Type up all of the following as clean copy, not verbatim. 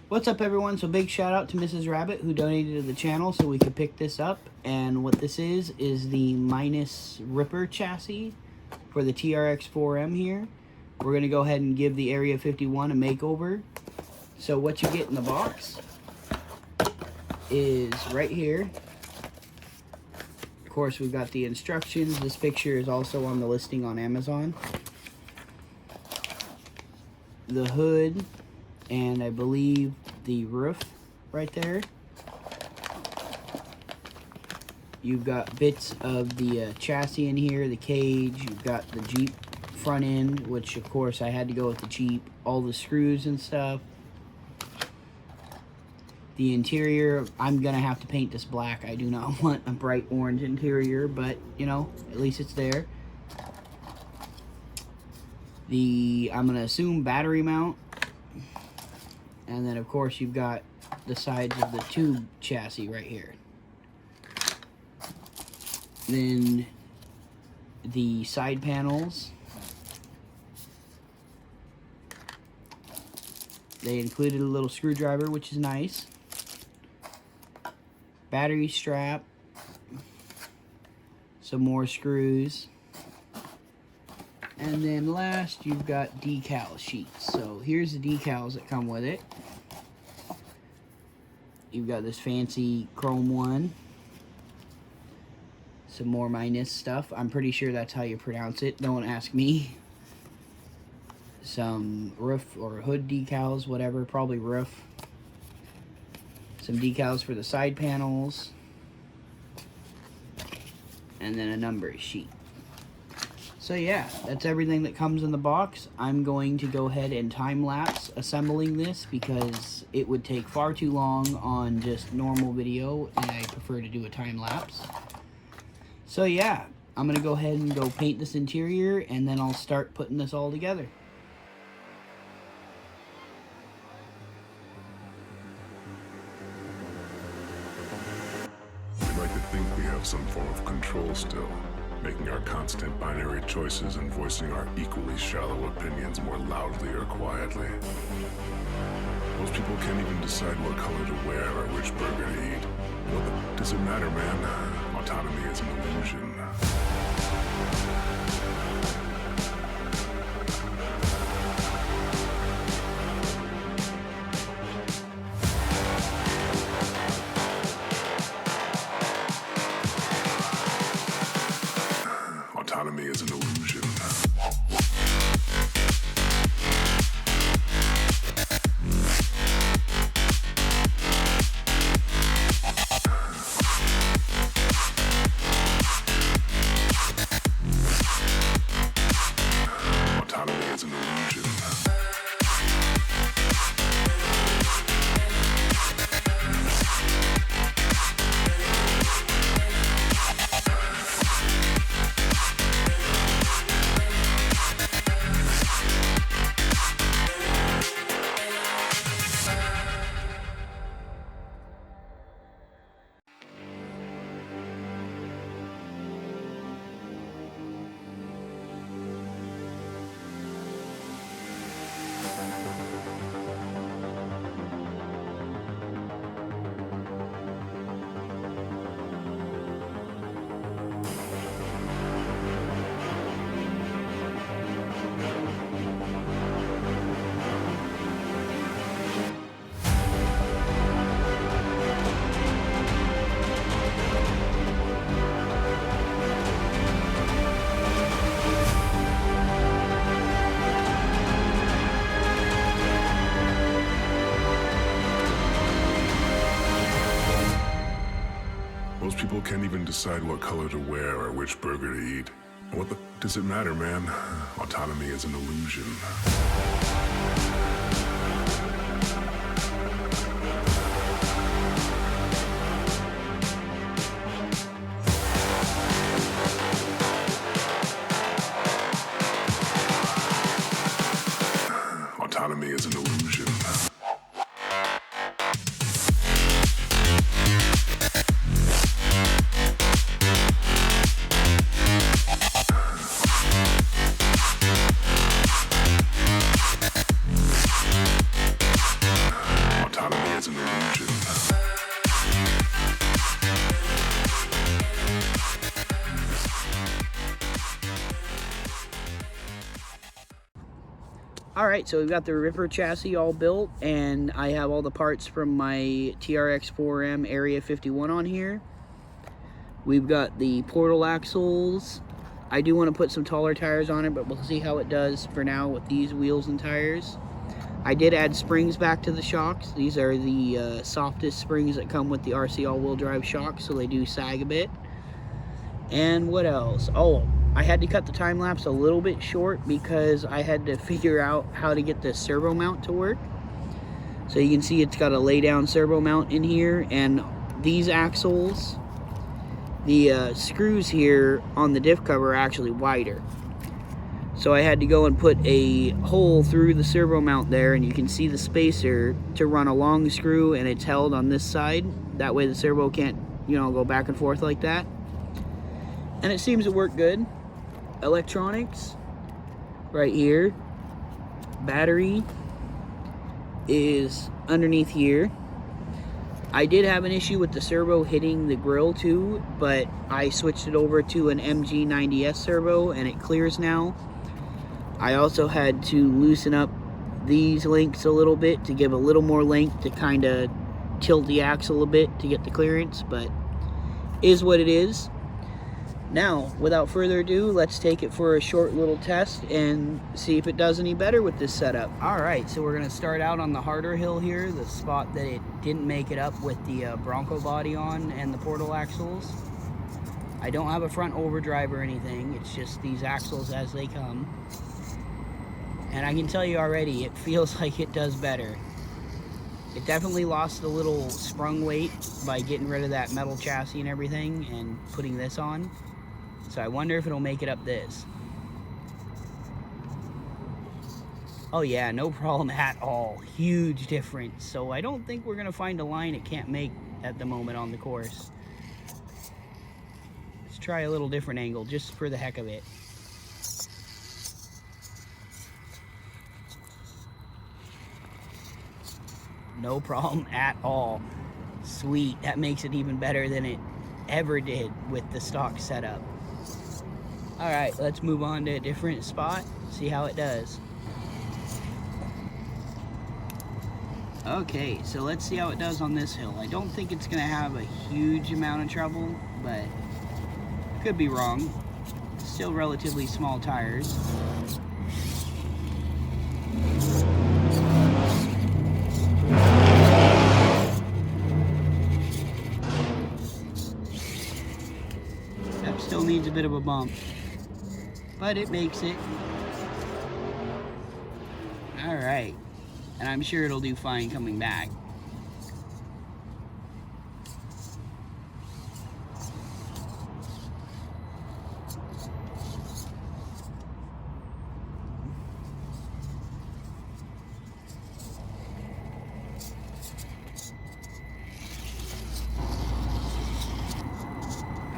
What's up, everyone? So big shout out to Mrs. Rabbit who donated to the channel so we could pick this up. And what this is the Meus Ripper chassis for the Trx4m here. We're going to go ahead and give the Area 51 a makeover. So what you get in the box is right here. Of course, we've got the instructions. This picture is also on the listing on Amazon. The hood, and I believe the roof right there. You've got bits of the chassis in here, the cage. You've got the Jeep front end, which of course I had to go with the Jeep. All the screws and stuff. The interior, I'm gonna have to paint this black. I do not want a bright orange interior, but you know, at least it's there. I'm gonna assume battery mount. And then of course you've got the sides of the tube chassis right here. Then the side panels. They included a little screwdriver, which is nice. Battery strap. Some more screws. And then last, you've got decal sheets. So here's the decals that come with it. You've got this fancy chrome one. Some more Meus stuff. I'm pretty sure that's how you pronounce it. Don't ask me. Some roof or hood decals, whatever. Probably roof. Some decals for the side panels. And then a number sheet. So yeah, that's everything that comes in the box. I'm going to go ahead and time-lapse assembling this because it would take far too long on just normal video, and I prefer to do a time-lapse. So yeah, I'm going to go ahead and go paint this interior, and then I'll start putting this all together. We like to think we have some form of control still, making our constant binary choices and voicing our equally shallow opinions more loudly or quietly. Most people can't even decide what color to wear or which burger to eat. What does it matter, man? Autonomy is an illusion. Autonomy is an illusion. Autonomy is an illusion. Most people can't even decide what color to wear or which burger to eat. What does it matter, man? Autonomy is an illusion. Autonomy is an illusion. Alright, so we've got the Ripper chassis all built, and I have all the parts from my Trx4m Area 51 on here. We've got the portal axles. I do want to put some taller tires on it, but we'll see how it does for now with these wheels and tires. I did add springs back to the shocks. These are the softest springs that come with the RC all-wheel drive shocks, so they do sag a bit. And what else? Oh, I had to cut the time lapse a little bit short because I had to figure out how to get the servo mount to work. So you can see it's got a lay down servo mount in here, and these axles, the screws here on the diff cover are actually wider. So I had to go and put a hole through the servo mount there, and you can see the spacer to run a long screw, and it's held on this side. That way the servo can't, you know, go back and forth like that. And it seems to work good. Electronics right here. Battery is underneath here. I did have an issue with the servo hitting the grill too, but I switched it over to an MG90S servo and it clears now. I also had to loosen up these links a little bit to give a little more length to kind of tilt the axle a bit to get the clearance, but is what it is. Now, without further ado, let's take it for a short little test and see if it does any better with this setup. Alright, so we're going to start out on the harder hill here, the spot that it didn't make it up with the Bronco body on and the portal axles. I don't have a front overdrive or anything, it's just these axles as they come. And I can tell you already, it feels like it does better. It definitely lost a little sprung weight by getting rid of that metal chassis and everything and putting this on. So I wonder if it'll make it up this. Oh yeah, no problem at all. Huge difference. So I don't think we're going to find a line it can't make at the moment on the course. Let's try a little different angle just for the heck of it. No problem at all. Sweet, that makes it even better than it ever did with the stock setup. Alright, let's move on to a different spot, see how it does. Okay, so let's see how it does on this hill. I don't think it's going to have a huge amount of trouble, but could be wrong. Still relatively small tires. That still needs a bit of a bump, but it makes it. Alright, and I'm sure it'll do fine coming back.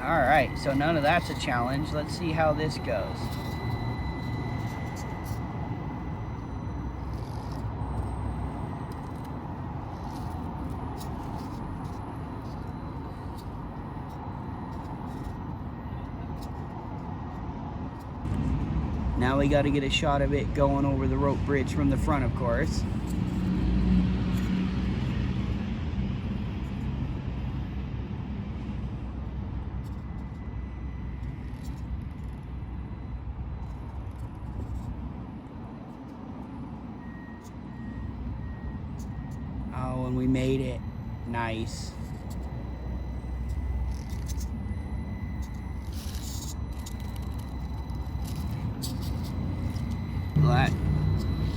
Alright, so none of that's a challenge. Let's see how this goes. Now we got to get a shot of it going over the rope bridge from the front, of course. Oh, and we made it. Nice.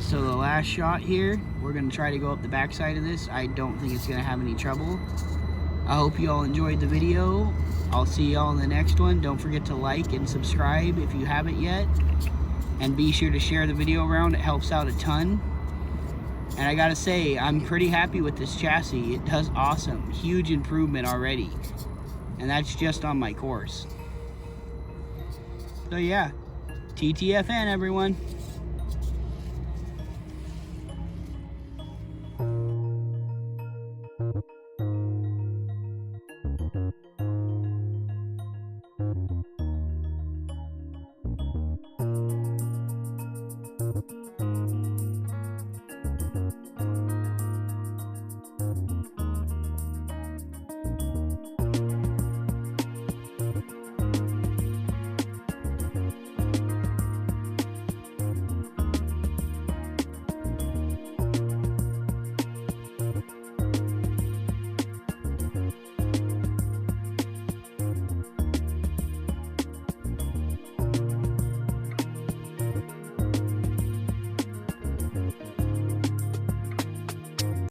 So the last shot here, we're going to try to go up the back side of this. I don't think it's going to have any trouble. I hope you all enjoyed the video. I'll see y'all in the next one. Don't forget to like and subscribe if you haven't yet. And be sure to share the video around. It helps out a ton. And I gotta say, I'm pretty happy with this chassis. It does awesome. Huge improvement already. And that's just on my course. So yeah, TTFN everyone.